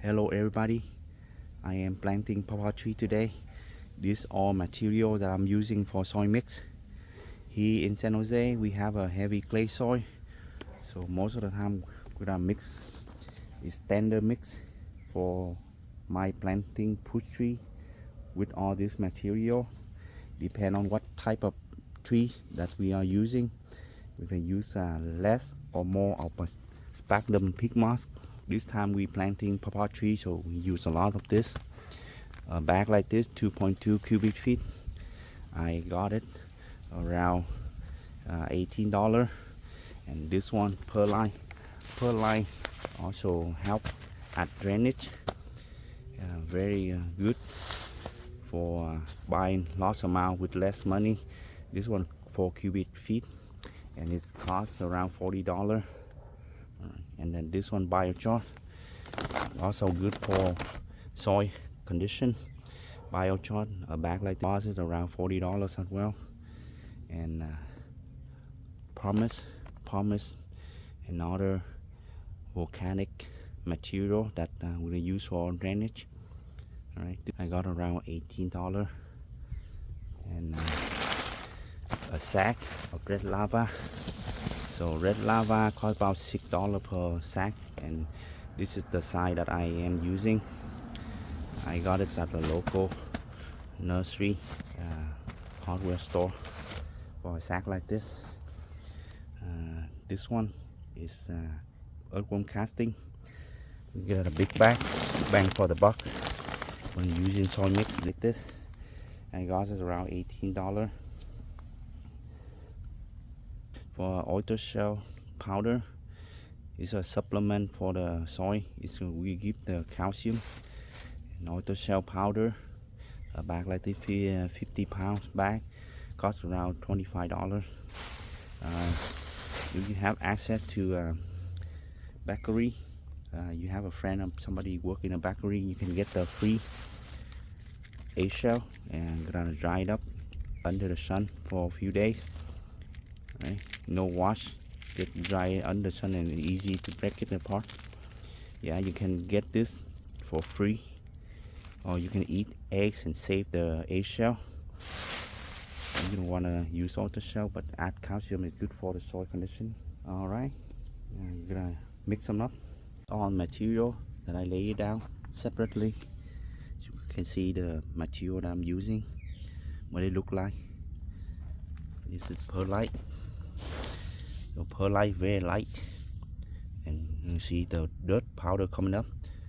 Hello everybody, I am planting pawpaw tree today. This all material that I'm using for soil mix. Here in San Jose we have a heavy clay soil, so most of the time we're gonna mix is standard mix for my planting push tree with all this material. Depend on what type of tree that we are using, we can use less or more of a sphagnum pig moss. This time we planting pawpaw tree, so we use a lot of this. A bag like this, 2.2 cubic feet. I got it around $18. And this one perlite. Perlite also help at drainage. Very good for buying lots amount with less money. This one 4 cubic feet, and it costs around $40. And then this one biochar, also good for soil condition. Biochar, a bag like this is around $40 as well. And pumice, another volcanic material that we use for drainage. All right, I got around $18. And a sack of red lava. So red lava costs about $6 per sack, and this is the size that I am using. I got it at the local nursery hardware store for a sack like this. This one is earthworm casting. You get a big bang for the buck when using soil mix like this. I got it around $18. For oyster shell powder, it's a supplement for the soil. We give the calcium. And oyster shell powder, a bag like this, 50 pounds bag, costs around $25. If you have access to bakery, you have a friend or somebody working in a bakery, you can get the free eggshell and gonna dry it up under the sun for a few days. Right? No wash, get dry under the sun and easy to break it apart. Yeah, you can get this for free, or you can eat eggs and save the eggshell. You don't want to use oyster shell, but add calcium is good for the soil condition. All right, I'm gonna mix them up. All material that I lay it down separately, so you can see the material that I'm using, what it look like. This is perlite. So perlite very light, and you see the dirt powder coming up.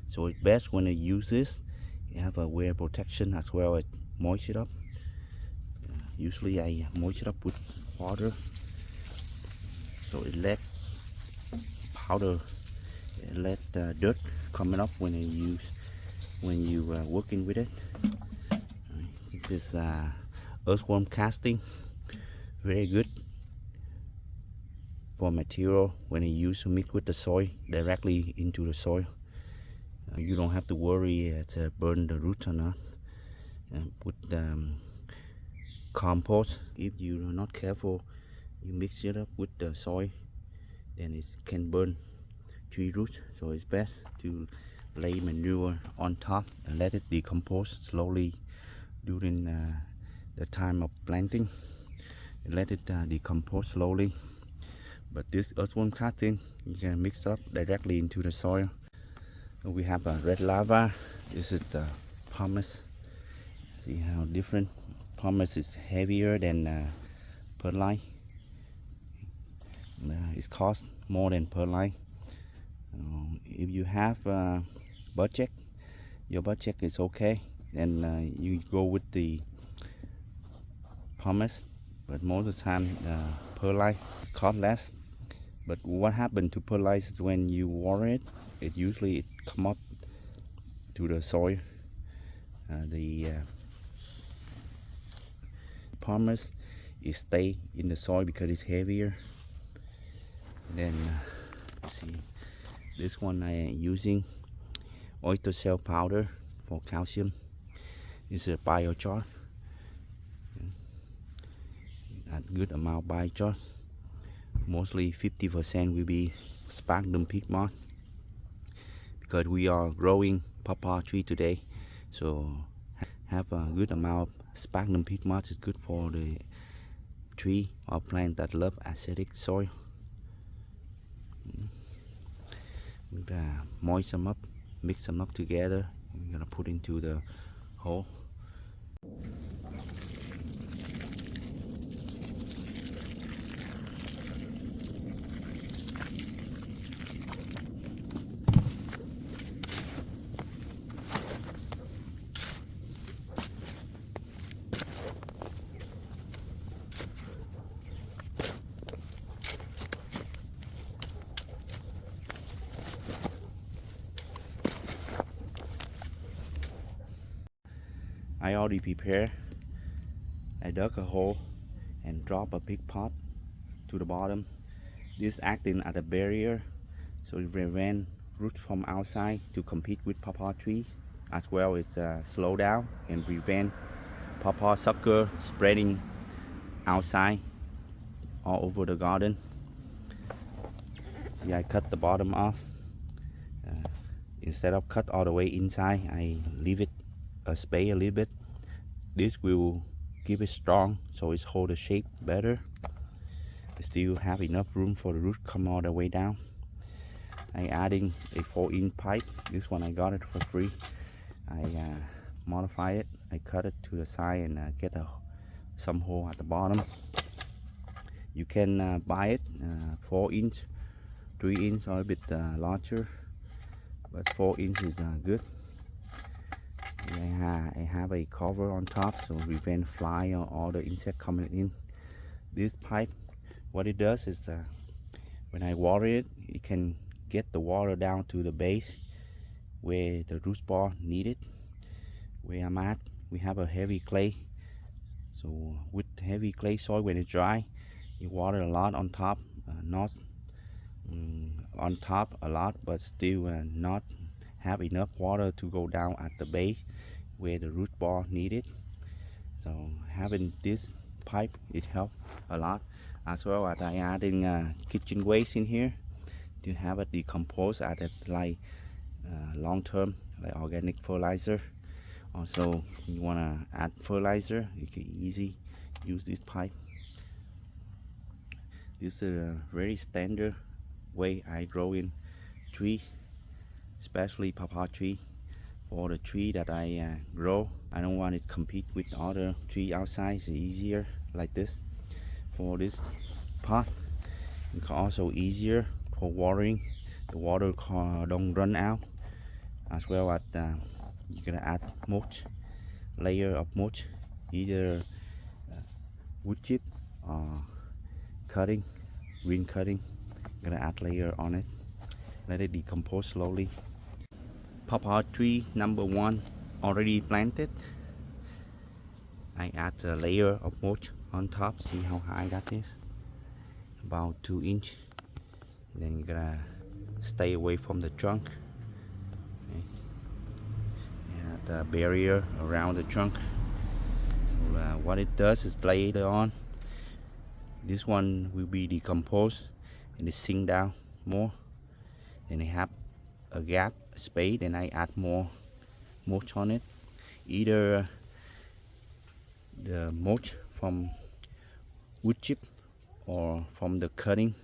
So it's best when you use this, you have a wear protection as well as moisten up. Usually I moisten up with water, so it let powder, let dirt coming up when you working with it. This earthworm casting, very good for material when you use to mix with the soil directly into the soil. You don't have to worry to burn the roots or not. With compost, if you're not careful, you mix it up with the soil, then it can burn tree roots. So it's best to lay manure on top and let it decompose slowly during the time of planting. Let it decompose slowly. But this earthworm casting, you can mix up directly into the soil. We have a red lava. This is the pumice. See how different. Pumice is heavier than perlite. It costs more than perlite. If you have budget, your budget is okay, then you go with the pumice. But most of the time, perlite costs less. But what happened to perlite is when you water it, it usually come up to the soil. The pumice it stay in the soil because it's heavier. Then see, this one I am using oyster shell powder for calcium. It's a biochar. A good amount of biochar. Mostly 50% will be sphagnum pig moss, because we are growing pawpaw tree today. So have a good amount of sphagnum peat moss is good for the tree or plant that love acidic soil. We're gonna moist them up, mix them up together. We're gonna put into the hole. I already prepared. I dug a hole and drop a big pot to the bottom. This acting as a barrier, so it prevent roots from outside to compete with pawpaw trees, as well as slow down and prevent pawpaw sucker spreading outside all over the garden. See, I cut the bottom off. Instead of cut all the way inside, I leave it a space a little bit. This will keep it strong, so it hold the shape better. Still have enough room for the root come all the way down. I adding a 4-inch pipe. This one I got it for free. I modify it. I cut it to the side and get some hole at the bottom. You can buy it 4-inch, 3-inch or a bit larger, but 4-inch is good. I have a cover on top, so prevent fly or all the insect coming in. This pipe, what it does is when I water it, it can get the water down to the base where the root ball need it. Where I'm at, we have a heavy clay, so with heavy clay soil, when it's dry, you water a lot on top, not on top a lot, but still not have enough water to go down at the base where the root ball needed. So having this pipe, it helps a lot, as well as I adding kitchen waste in here to have it decompose at it like long term, like organic fertilizer. Also, you want to add fertilizer, you can easy use this pipe. This is a very standard way I grow in trees, especially pawpaw tree. For the tree that I grow, I don't want it to compete with other tree outside. It's easier like this. For this pot, it's also easier for watering. The water don't run out. As well as you're gonna add mulch, layer of mulch, either wood chip or cutting, green cutting. You're gonna add layer on it. Let it decompose slowly. Pawpaw tree number 1 already planted. I add a layer of mulch on top. See how high that is? About 2 inch. Then you're gonna stay away from the trunk. Okay. Add a barrier around the trunk. So what it does is later on, this one will be decomposed and it sink down more. Then I have a gap, a space, and I add more mulch on it. Either the mulch from wood chip or from the cutting,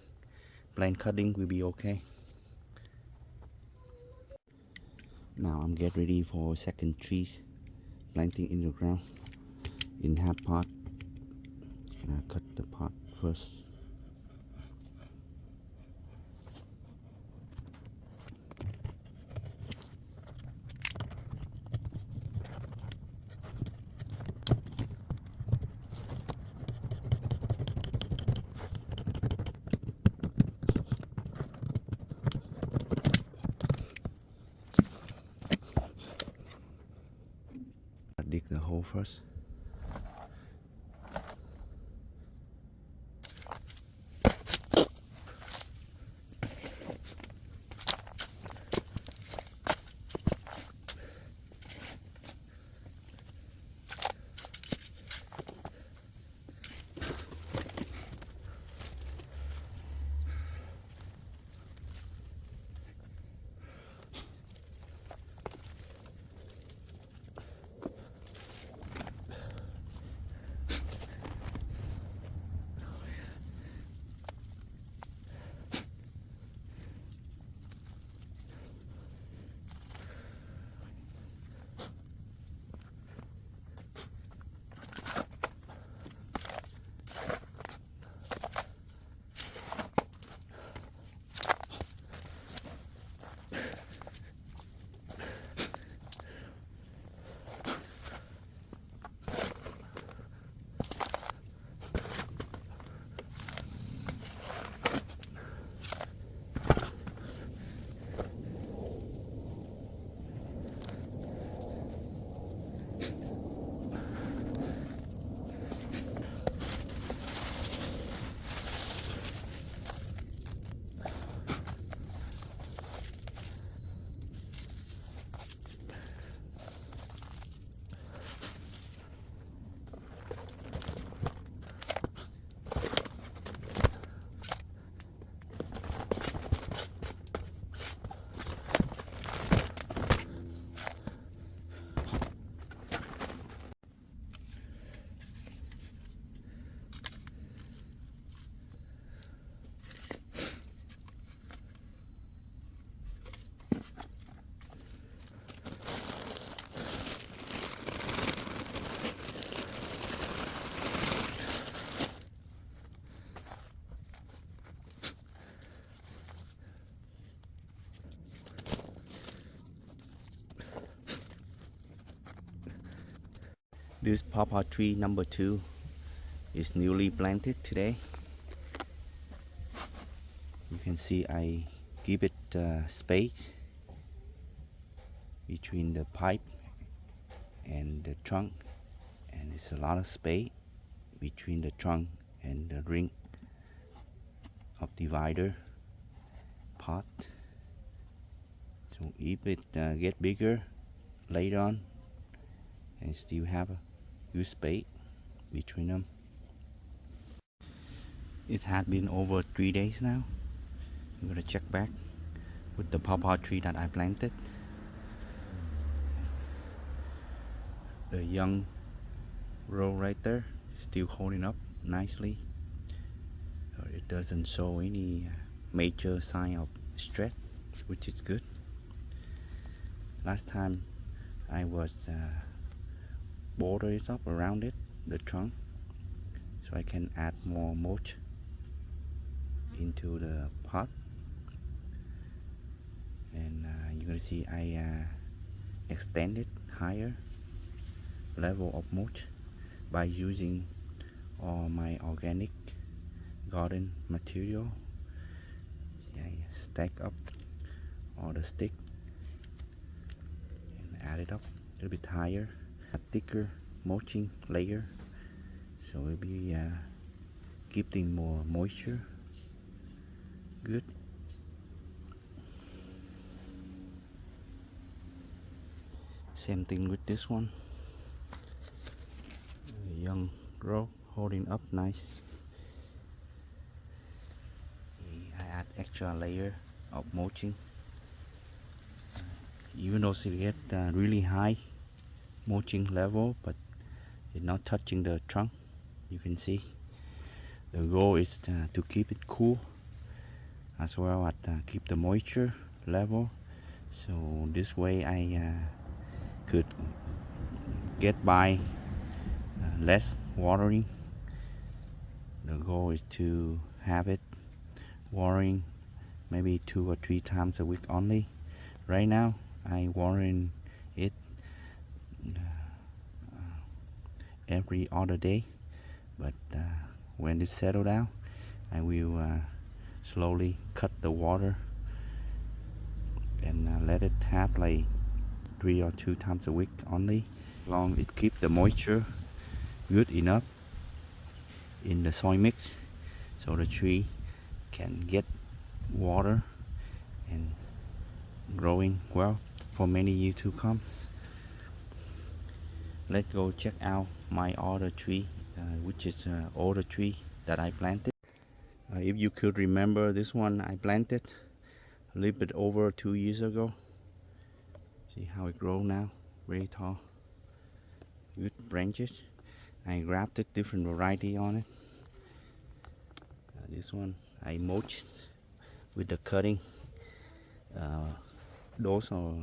plant cutting will be okay. Now I'm getting ready for second trees planting in the ground in half pot. Gonna cut the pot first. Dig the hole first. This pawpaw tree number 2 is newly planted today. You can see I give it space between the pipe and the trunk, and it's a lot of space between the trunk and the ring of divider pot. So if it get bigger later on, and still have a good space between them. It had been over 3 days now. I'm gonna check back with the pawpaw tree that I planted. The young row right there still holding up nicely. It doesn't show any major sign of stress, which is good. Last time I was border it up around it, the trunk, so I can add more mulch into the pot. And you're gonna see I extended higher level of mulch by using all my organic garden material. See, I stack up all the stick and add it up a little bit higher, a thicker mulching layer, so it'll be keeping more moisture. Good. Same thing with this one. A young row holding up nice. I add extra layer of mulching. Even though it get really high mulching level, but it's not touching the trunk. You can see the goal is to keep it cool, as well as keep the moisture level. So this way I could get by less watering. The goal is to have it watering maybe 2 or 3 times a week only. Right now I watering it every other day, but when it settle down I will slowly cut the water and let it have like 3 or 2 times a week only. Long it keep the moisture good enough in the soil mix, so the tree can get water and growing well for many years to come. Let's go check out my other tree, which is older tree that I planted. If you could remember, this one I planted a little bit over 2 years ago. See how it grows now, very tall, good branches. I grafted different variety on it. This one I mulched with the cutting. Those are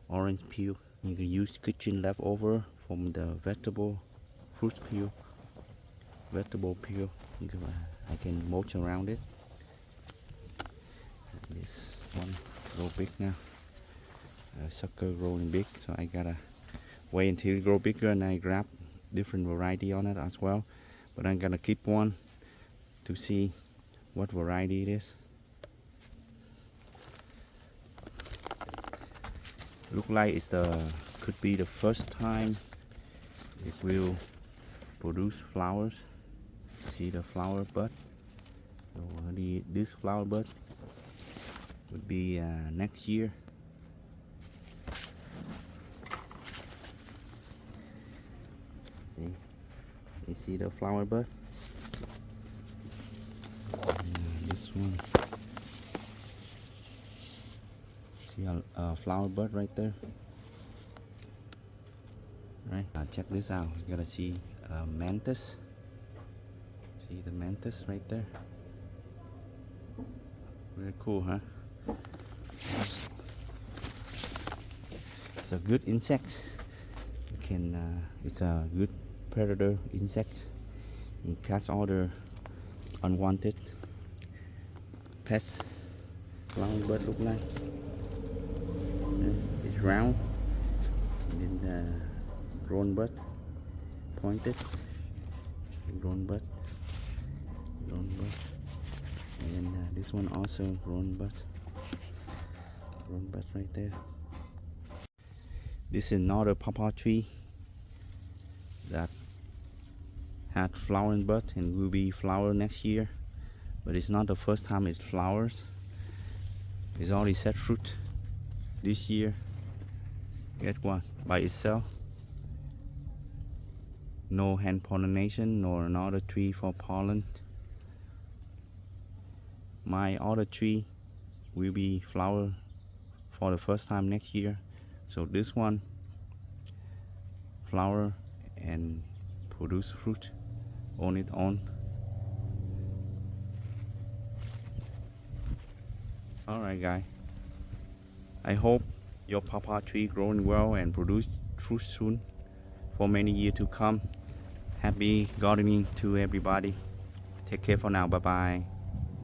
orange peel. You can use kitchen leftover from the fruit peel, vegetable peel. I can mulch around it. This one grow big now. Sucker growing big, so I gotta wait until it grow bigger and I grab different variety on it as well. But I'm gonna keep one to see what variety it is. Look like it's could be the first time it will produce flowers. See the flower bud. So this flower bud would be next year. See, you see the flower bud. This one. See a flower bud right there. Right. Check this out. You gotta see mantis. See the mantis right there. Very cool, huh? It's a good insect. You can. It's a good predator insect. It catch all the unwanted pests. Flower bud look like. It's round. And then the grown bud pointed, grown bud, and this one also grown bud right there. This is another pawpaw tree that had flowering bud and will be flower next year, but it's not the first time it flowers. It's already set fruit this year. Get one by itself, no hand pollination nor another tree for pollen. My other tree will be flower for the first time next year, so this one flower and produce fruit on its own. Alright guys, I hope your pawpaw tree growing well and produce fruit soon for many years to come. Happy gardening to everybody. Take care for now. Bye bye.